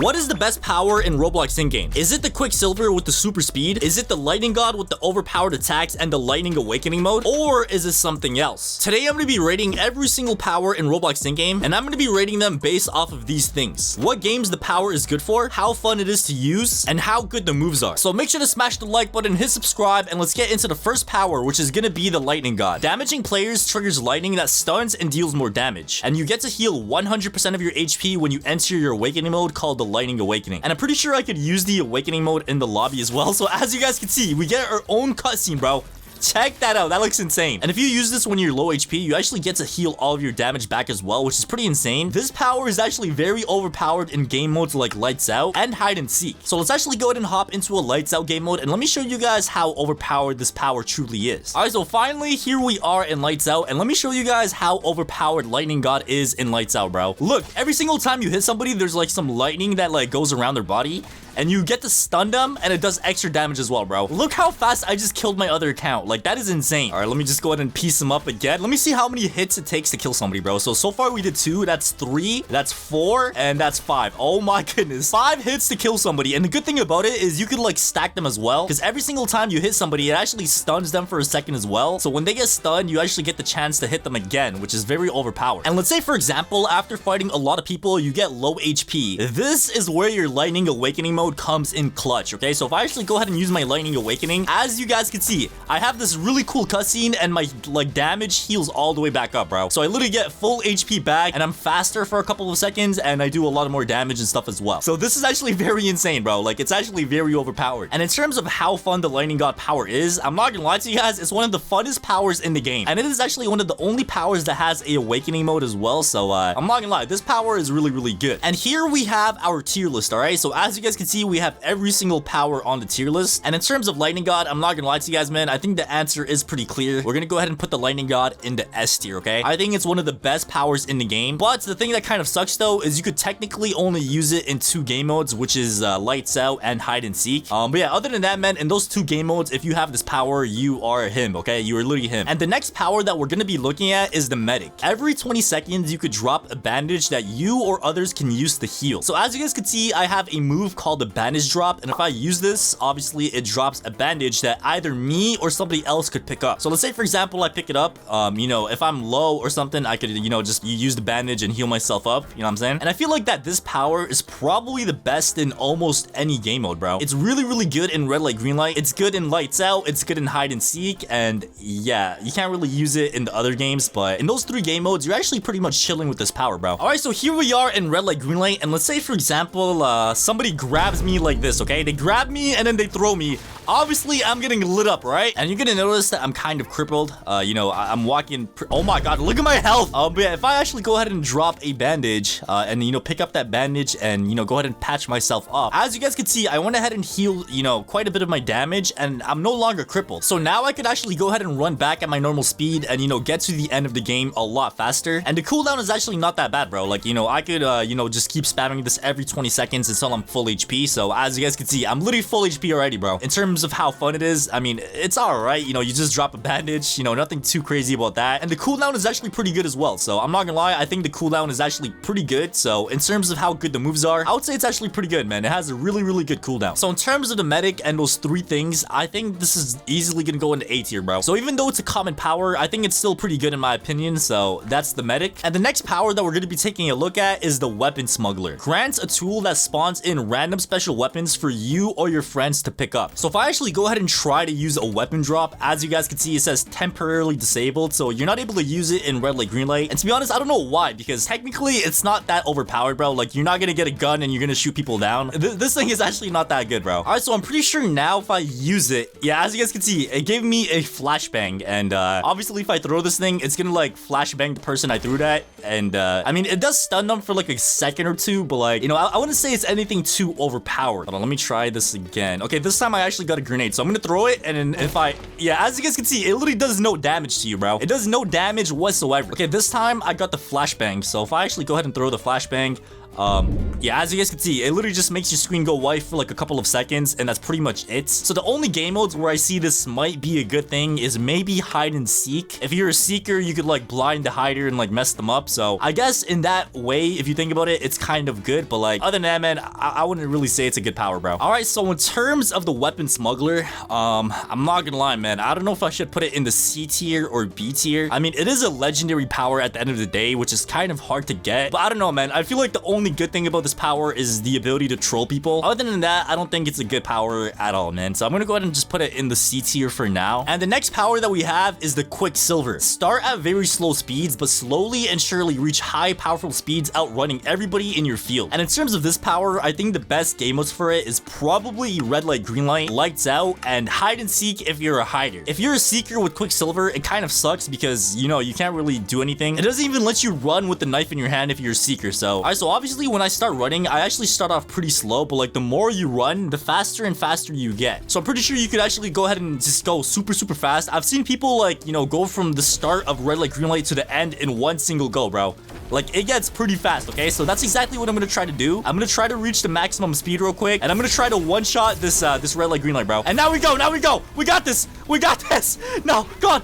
What is the best power in Roblox in-game? Is it the Quicksilver with the super speed? Is it the lightning god with the overpowered attacks and the lightning awakening mode? Or is it something else? Today, I'm going to be rating every single power in Roblox in-game, and I'm going to be rating them based off of these things. What games the power is good for, how fun it is to use, and how good the moves are. So make sure to smash the like button, hit subscribe, and let's get into the first power, which is going to be the lightning god. Damaging players triggers lightning that stuns and deals more damage, and you get to heal 100% of your HP when you enter your awakening mode called the lightning awakening. And I'm pretty sure I could use the awakening mode in the lobby as well. So as you guys can see, we get our own cutscene, bro. Check that out. That looks insane. And if you use this when you're low HP, you actually get to heal all of your damage back as well, which is pretty insane. This power is actually very overpowered in game modes like lights out and hide and seek. So let's actually go ahead and hop into a lights out game mode, and let me show you guys how overpowered this power truly is. All right, so finally here we are in lights out, and let me show you guys how overpowered lightning god is in lights out, bro. Look, every single time you hit somebody, there's like some lightning that like goes around their body, and you get to stun them, and it does extra damage as well, bro. Look how fast I just killed my other account. Like, that is insane. All right, let me just go ahead and piece them up again. Let me see how many hits it takes to kill somebody, bro. So far we did 2, that's 3, that's 4, and that's 5. Oh my goodness. 5 hits to kill somebody. And the good thing about it is you could like stack them as well, because every single time you hit somebody, it actually stuns them for a second as well. So when they get stunned, you actually get the chance to hit them again, which is very overpowered. And let's say, for example, after fighting a lot of people, you get low HP. This is where your lightning awakening mode comes in clutch, okay? So if I actually go ahead and use my lightning awakening, as you guys can see, I have this really cool cutscene, and my like damage heals all the way back up, bro. So I literally get full HP back, and I'm faster for a couple of seconds, and I do a lot of more damage and stuff as well. So this is actually very insane, bro. Like, it's actually very overpowered. And in terms of how fun the lightning god power is, I'm not gonna lie to you guys, it's one of the funnest powers in the game, and it is actually one of the only powers that has a awakening mode as well. So I'm not gonna lie, this power is really good. And here we have our tier list. All right, so as you guys can see, we have every single power on the tier list. And in terms of lightning god, I'm not gonna lie to you guys, man, I think the answer is pretty clear. We're gonna go ahead and put the lightning god in the S tier, okay? I think it's one of the best powers in the game, but the thing that kind of sucks though is you could technically only use it in 2 game modes, which is lights out and hide and seek. But yeah, other than that, man, in those 2 game modes, if you have this power, you are him, okay? You are literally him. And the next power that we're gonna be looking at is the medic. Every 20 seconds, you could drop a bandage that you or others can use to heal. So as you guys can see, I have a move called the bandage drop, and if I use this, obviously it drops a bandage that either me or somebody else could pick up. So let's say, for example, I pick it up, you know, if I'm low or something, I could, you know, just use the bandage and heal myself up, you know what I'm saying? And I feel like that this power is probably the best in almost any game mode, bro. It's really good in red light, green light. It's good in lights out. It's good in hide and seek. And yeah, you can't really use it in the other games, but in those 3 game modes, you're actually pretty much chilling with this power, bro. All right, so here we are in red light, green light. And let's say, for example, somebody grabs me like this, okay? They grab me and then they throw me. Obviously, I'm getting lit up, right? And you're gonna notice that I'm kind of crippled. You know, I'm walking. Oh my god, look at my health. But yeah, if I actually go ahead and drop a bandage and, you know, pick up that bandage and, you know, go ahead and patch myself up, as you guys can see, I went ahead and healed, you know, quite a bit of my damage, and I'm no longer crippled. So now I could actually go ahead and run back at my normal speed and, you know, get to the end of the game a lot faster. And the cooldown is actually not that bad, bro. Like, you know, I could, you know, just keep spamming this every 20 seconds until I'm full HP. So as you guys can see, I'm literally full HP already, bro. In terms of how fun it is, I mean, it's all right. You know, you just drop a bandage, you know, nothing too crazy about that. And the cooldown is actually pretty good as well. So I'm not gonna lie, I think the cooldown is actually pretty good. So in terms of how good the moves are, I would say it's actually pretty good, man. It has a really good cooldown. So in terms of the medic and those 3 things, I think this is easily gonna go into A tier, bro. So even though it's a common power, I think it's still pretty good in my opinion. So that's the medic. And the next power that we're gonna be taking a look at is the weapon smuggler. Grants a tool that spawns in random special weapons for you or your friends to pick up. So if I actually go ahead and try to use a weapon drop, as you guys can see, it says temporarily disabled, so you're not able to use it in red light, green light. And to be honest, I don't know why, because technically it's not that overpowered, bro. Like, you're not gonna get a gun and you're gonna shoot people down. This thing is actually not that good, bro. All right, so I'm pretty sure now if I use it, yeah, as you guys can see, it gave me a flashbang, and obviously if I throw this thing, it's gonna like flashbang the person I threw it at. And I mean, it does stun them for like a second or 2, but like, you know, I wouldn't say it's anything too overpowered. Hold on, let me try this again. Okay, this time I actually got a grenade, so I'm gonna throw it, and then if I, yeah, as you guys can see, it literally does no damage to you, bro. It does no damage whatsoever. Okay, this time I got the flashbang, so if I actually go ahead and throw the flashbang, Yeah, as you guys can see, it literally just makes your screen go white for like a couple of seconds, and that's pretty much it. So the only game modes where I see this might be a good thing is maybe hide and seek. If you're a seeker, you could like blind the hider and like mess them up. So I guess in that way, if you think about it, it's kind of good. But like other than that, man, I wouldn't really say it's a good power, bro. All right, so in terms of the weapon smuggler, I'm not gonna lie, man. I don't know if I should put it in the C tier or B tier. I mean, it is a legendary power at the end of the day, which is kind of hard to get. But I don't know, man. I feel like the only good thing about this power is the ability to troll people. Other than that, I don't think it's a good power at all, man. So I'm gonna go ahead and just put it in the C tier for now. And the next power that we have is the Quicksilver. Start at very slow speeds, but slowly and surely reach high powerful speeds, outrunning everybody in your field. And in terms of this power, I think the best game modes for it is probably red light, green light, lights out, and hide and seek if you're a hider. If you're a seeker with Quicksilver, it kind of sucks because, you know, you can't really do anything. It doesn't even let you run with the knife in your hand if you're a seeker. So, alright, so obviously when I start running, I actually start off pretty slow, but like the more you run, the faster and faster you get. So I'm pretty sure you could actually go ahead and just go super fast. I've seen people like, you know, go from the start of red light, green light to the end in one single go, bro. Like, it gets pretty fast, okay? So that's exactly what I'm gonna try to do. I'm gonna try to reach the maximum speed real quick, and I'm gonna try to one-shot this this red light, green light, bro. And now we go, we got this, no, go on.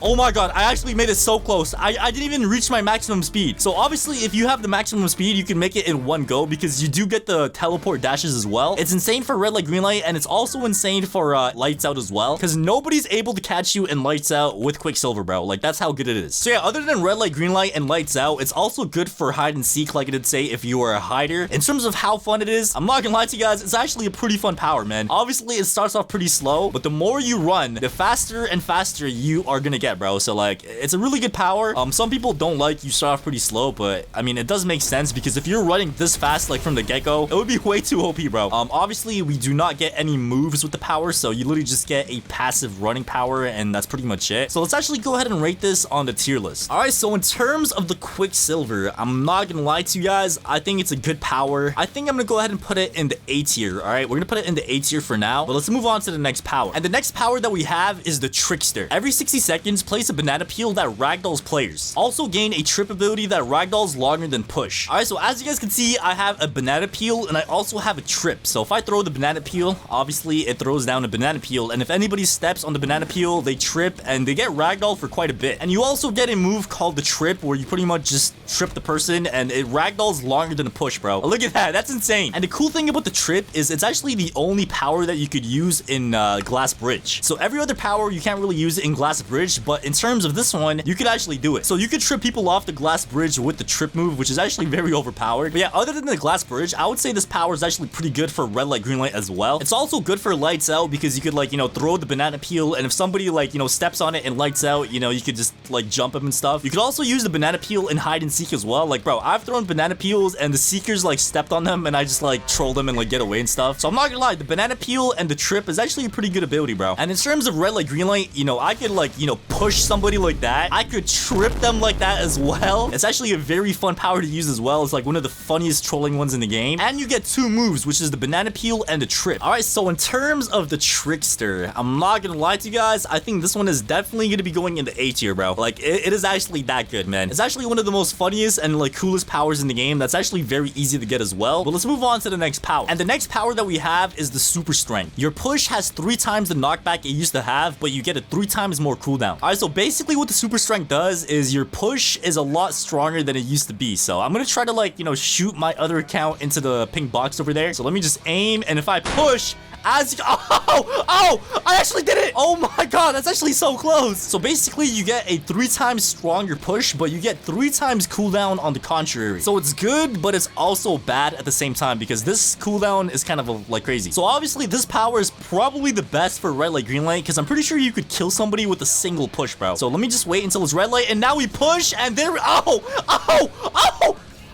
Oh my god, I actually made it so close. I didn't even reach my maximum speed. So obviously, if you have the maximum speed, you can make it in one go because you do get the teleport dashes as well. It's insane for red light, green light, and it's also insane for lights out as well, because nobody's able to catch you in lights out with Quicksilver, bro. Like, that's how good it is. So yeah, other than red light, green light, and lights out, it's also good for hide and seek, like I did say, if you are a hider. In terms of how fun it is, I'm not gonna lie to you guys, it's actually a pretty fun power, man. Obviously, it starts off pretty slow, but the more you run, the faster and faster you are gonna get, bro. So like, it's a really good power. Some people don't like you start off pretty slow, but I mean, it does make sense because if you're running this fast, like from the get-go, it would be way too OP, bro. Obviously, we do not get any moves with the power, so you literally just get a passive running power, and that's pretty much it. So let's actually go ahead and rate this on the tier list. All right, so in terms of the Quicksilver, I'm not gonna lie to you guys, I think it's a good power. I think I'm gonna go ahead and put it in the A tier. All right, we're gonna put it in the A tier for now, but let's move on to the next power. And the next power that we have is the Trickster. Every 60 seconds, place a banana peel that ragdolls players. Also gain a trip ability that ragdolls longer than push. Alright, so as you guys can see, I have a banana peel and I also have a trip. So if I throw the banana peel, obviously it throws down a banana peel, and if anybody steps on the banana peel, they trip and they get ragdoll for quite a bit. And you also get a move called the trip where you pretty much just trip the person and it ragdolls longer than a push, bro. Look at that, that's insane. And the cool thing about the trip is it's actually the only power that you could use in Glass Bridge. So every other power you can't really use it in Glass Bridge, but in terms of this one, you could actually do it. So you could trip people off the Glass Bridge with the trip move, which is actually very overpowered. But yeah, other than the Glass Bridge, I would say this power is actually pretty good for red light, green light as well. It's also good for lights out because you could like, you know, throw the banana peel, and if somebody like, you know, steps on it and lights out, you know, you could just like jump them and stuff. You could also use the banana peel in hide and seek as well. Like, bro, I've thrown banana peels and the seekers like stepped on them and I just like troll them and like get away and stuff. So I'm not gonna lie, the banana peel and the trip is actually a pretty good ability, bro. And in terms of red light, green light, you know, I could like, you know, push somebody like that. I could trip them like that as well. It's actually a very fun power to use as well. It's like one of the funniest trolling ones in the game. And you get two moves, which is the banana peel and the trip. All right, so in terms of the Trickster, I'm not gonna lie to you guys, I think this one is definitely gonna be going in the A tier, bro. Like, it is actually that good, man. It's actually one of the most funniest and like coolest powers in the game. That's actually very easy to get as well. But let's move on to the next power. And the next power that we have is the Super Strength. Your push has 3 times the knockback it used to have, but you get it 3 times more cooldown. All right, so basically what the Super Strength does is your push is a lot stronger than it used to be. So I'm gonna try to like, you know, shoot my other account into the pink box over there. So let me just aim, and if I push, as you, I actually did it. Oh my god, that's actually so close. So basically you get a 3 times stronger push, but you get 3 times cooldown on the contrary. So it's good, but it's also bad at the same time because this cooldown is kind of like crazy. So obviously this power is probably the best for red light, green light, because I'm pretty sure you could kill somebody with a single push, bro. So let me just wait until it's red light, and now we push, and there,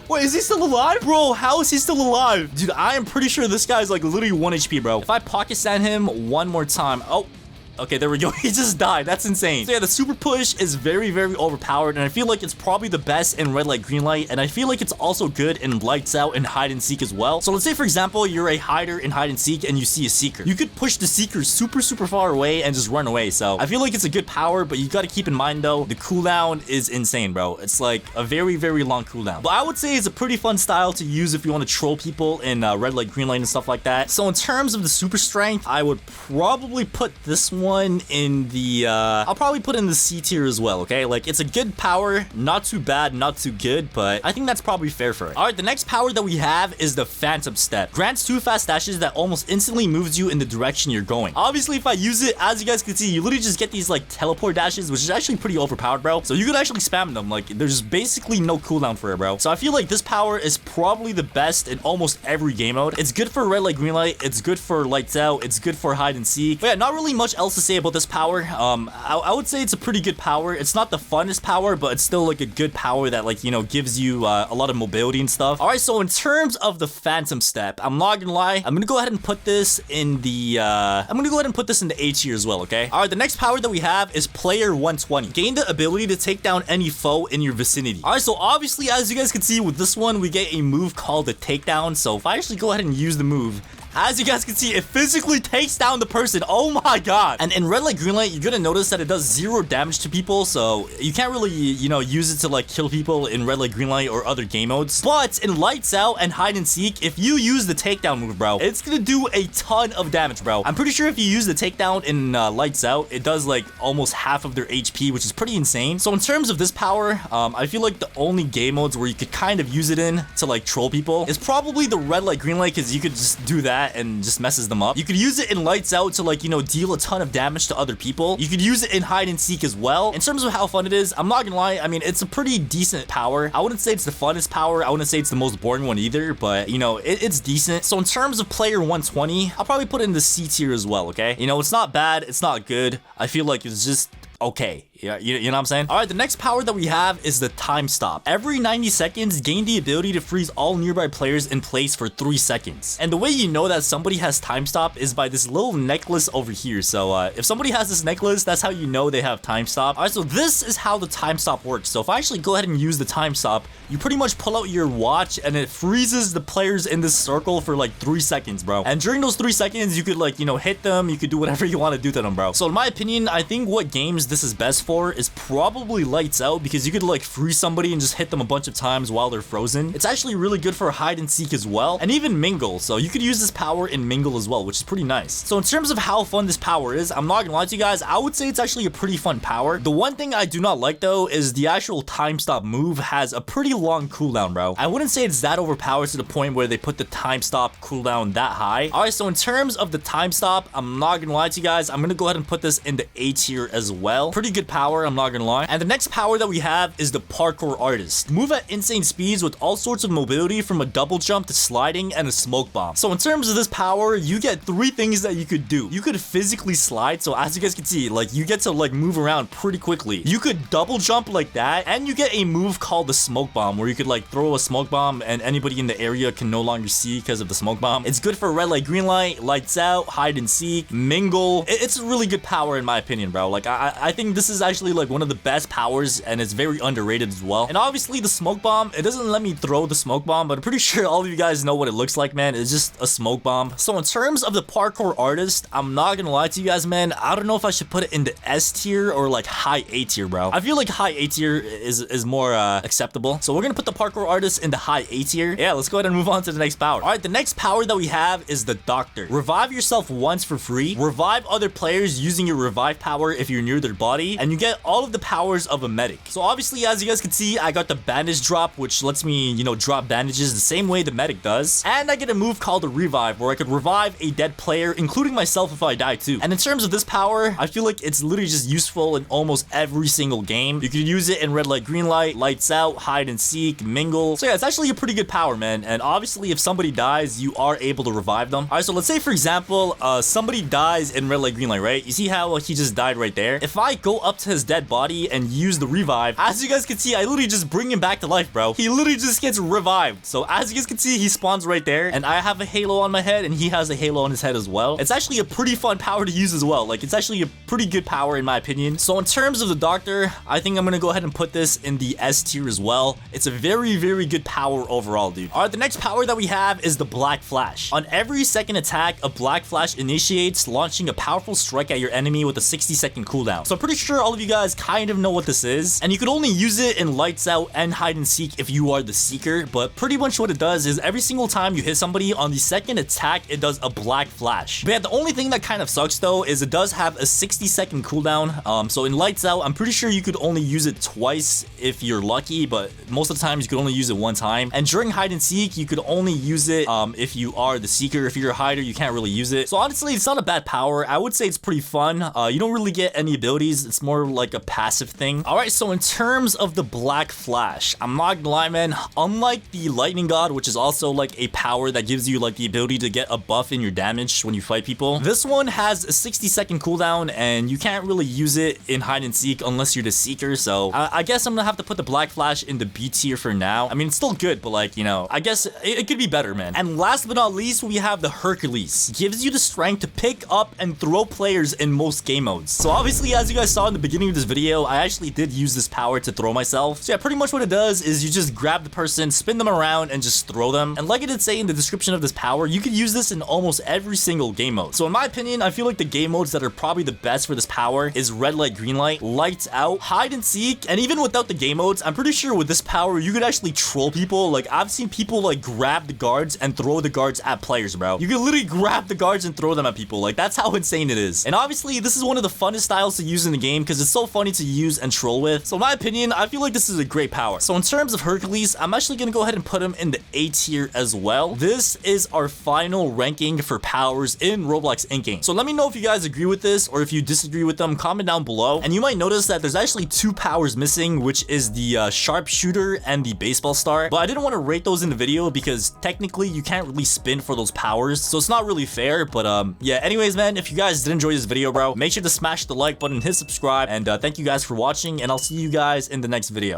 wait, is he still alive? Bro, how is he still alive? Dude, I am pretty sure this guy's like literally 1 HP, bro. If I pocket sand him one more time. Okay, there we go. He just died. That's insane. So yeah, the super push is very, very overpowered, and I feel like it's probably the best in red light, green light, and I feel like it's also good in lights out and hide and seek as well. So let's say, for example, you're a hider in hide and seek and you see a seeker. You could push the seeker super, super far away and just run away. So I feel like it's a good power, but you got to keep in mind though, the cooldown is insane, bro. It's like a very, very long cooldown. But I would say it's a pretty fun style to use if you want to troll people in red light, green light and stuff like that. So in terms of the super strength, I would probably put this one in the I'll probably put in the C tier as well. Okay, like it's a good power, not too bad, not too good, but I think that's probably fair for it. All right, the next power that we have is the phantom step. Grants 2 fast dashes that almost instantly moves you in the direction you're going. Obviously, if I use it, as you guys can see, you literally just get these like teleport dashes, which is actually pretty overpowered, bro. So you could actually spam them. Like there's basically no cooldown for it, bro. So I feel like this power is probably the best in almost every game mode. It's good for red light, green light. It's good for lights out. It's good for hide and seek. But yeah, not really much else to say about this power. I would say it's a pretty good power. It's not the funnest power, but it's still like a good power that like, you know, gives you a lot of mobility and stuff. All right, so in terms of the phantom step, I'm not gonna lie, I'm gonna go ahead and put this in the A tier as well. Okay, all right, the next power that we have is player 120. Gain the ability to take down any foe in your vicinity. All right, so obviously, as you guys can see with this one, we get a move called the takedown. So if I actually go ahead and use the move, as you guys can see, it physically takes down the person. Oh my god. And in red light, green light, you're gonna notice that it does 0 damage to people, so you can't really, you know, use it to like kill people in red light, green light or other game modes. But in lights out and hide and seek, if you use the takedown move, bro, it's gonna do a ton of damage, bro. I'm pretty sure if you use the takedown in lights out, it does like almost half of their HP, which is pretty insane. So in terms of this power, I feel like the only game modes where you could kind of use it in to like troll people is probably the red light, green light, because you could just do that and just messes them up. You could use it in lights out to like, you know, deal a ton of damage to other people. You could use it in hide and seek as well. In terms of how fun it is, I'm not gonna lie, I mean, it's a pretty decent power. I wouldn't say it's the funnest power. I wouldn't say it's the most boring one either, but you know, it's decent. So in terms of player 120, I'll probably put it in the C tier as well. Okay, you know, it's not bad, it's not good. I feel like it's just okay. Yeah, you know what I'm saying? All right, the next power that we have is the time stop. Every 90 seconds, gain the ability to freeze all nearby players in place for 3 seconds. And the way you know that somebody has time stop is by this little necklace over here. So if somebody has this necklace, that's how you know they have time stop. All right, so this is how the time stop works. So if I actually go ahead and use the time stop, you pretty much pull out your watch and it freezes the players in this circle for like 3 seconds, bro. And during those 3 seconds, you could like, you know, hit them. You could do whatever you want to do to them, bro. So in my opinion, I think what games this is best for is probably lights out, because you could like freeze somebody and just hit them a bunch of times while they're frozen. It's actually really good for hide and seek as well, and even mingle. So you could use this power in mingle as well, which is pretty nice. So in terms of how fun this power is, I'm not gonna lie to you guys, I would say it's actually a pretty fun power. The one thing I do not like though is the actual time stop move has a pretty long cooldown, bro. I wouldn't say it's that overpowered to the point where they put the time stop cooldown that high. All right, so in terms of the time stop, I'm not gonna lie to you guys, I'm gonna go ahead and put this in the A tier as well. Pretty good power, I'm not gonna lie. And the next power that we have is the parkour artist. Move at insane speeds with all sorts of mobility, from a double jump to sliding and a smoke bomb. So in terms of this power, you get 3 things that you could do. You could physically slide, so as you guys can see, like you get to like move around pretty quickly. You could double jump like that, and you get a move called the smoke bomb, where you could like throw a smoke bomb and anybody in the area can no longer see because of the smoke bomb. It's good for red light, green light, lights out, hide and seek, mingle. It's a really good power in my opinion, bro. Like I think this is actually like one of the best powers, and it's very underrated as well. And obviously the smoke bomb, it doesn't let me throw the smoke bomb, but I'm pretty sure all of you guys know what it looks like, man. It's just a smoke bomb. So in terms of the parkour artist, I'm not gonna lie to you guys, man, I don't know if I should put it in the S tier or like high A tier, bro. I feel like high A tier is more acceptable, so we're gonna put the parkour artist in the high A tier. Yeah, let's go ahead and move on to the next power. All right, the next power that we have is the doctor. Revive yourself once for free. Revive other players using your revive power if you're near their body, and you get all of the powers of a medic. So obviously, as you guys can see, I got the bandage drop, which lets me, you know, drop bandages the same way the medic does. And I get a move called the revive, where I could revive a dead player, including myself if I die too. And in terms of this power, I feel like it's literally just useful in almost every single game. You could use it in red light, green light, lights out, hide and seek, mingle. So yeah, it's actually a pretty good power, man. And obviously, if somebody dies, you are able to revive them. All right, so let's say, for example, somebody dies in red light, green light, right? You see how he just died right there? If I go up to his dead body and use the revive, as you guys can see, I literally just bring him back to life, bro. He literally just gets revived. So as you guys can see, he spawns right there, and I have a halo on my head, and he has a halo on his head as well. It's actually a pretty fun power to use as well. Like, it's actually a pretty good power in my opinion. So in terms of the doctor, I think I'm gonna go ahead and put this in the S tier as well. It's a very, very good power overall, dude. All right, the next power that we have is the Black Flash. On every second attack, a Black Flash initiates, launching a powerful strike at your enemy with a 60-second cooldown. So I'm pretty sure all of you guys kind of know what this is, and you could only use it in Lights Out and Hide and Seek if you are the Seeker, but pretty much what it does is every single time you hit somebody on the second attack, it does a Black Flash. But yeah, the only thing that kind of sucks though is it does have a 60-second cooldown. So in Lights Out, I'm pretty sure you could only use it twice if you're lucky, but most of the times you could only use it one time. And during Hide and Seek, you could only use it if you are the Seeker. If you're a hider, you can't really use it. So honestly, it's not a bad power. I would say it's pretty fun. You don't really get any abilities. It's more like a passive thing. All right, so in terms of the Black Flash, I'm not gonna lie, man. Unlike the Lightning God, which is also like a power that gives you like the ability to get a buff in your damage when you fight people, this one has a 60-second cooldown, and you can't really use it in Hide and Seek unless you're the Seeker. So I guess I'm gonna have to put the Black Flash in the B tier for now. I mean, it's still good, but like, you know, I guess it could be better, man. And last but not least, we have the Hercules. Gives you the strength to pick up and throw players in most game modes. So obviously, as you guys saw in the beginning of this video, I actually did use this power to throw myself. So yeah, pretty much what it does is you just grab the person, spin them around, and just throw them. And like it did say in the description of this power, you could use this in almost every single game mode. So in my opinion, I feel like the game modes that are probably the best for this power is Red Light, Green Light, Lights Out, Hide and Seek, and even without the game modes, I'm pretty sure with this power, you could actually troll people. Like, I've seen people like grab the guards and throw the guards at players, bro. You can literally grab the guards and throw them at people. Like, that's how insane it is. And obviously, this is one of the funnest styles to use in the game because it's so funny to use and troll with. So in my opinion, I feel like this is a great power. So in terms of Hercules, I'm actually gonna go ahead and put him in the A tier as well. This is our final ranking for powers in Roblox in-game. So let me know if you guys agree with this or if you disagree with them. Comment down below. And you might notice that there's actually 2 powers missing, which is the sharpshooter and the baseball star. But I didn't want to rate those in the video because technically you can't really spin for those powers, so it's not really fair. But yeah, anyways, man, if you guys did enjoy this video, bro, make sure to smash the like button, hit subscribe, and thank you guys for watching, and I'll see you guys in the next video.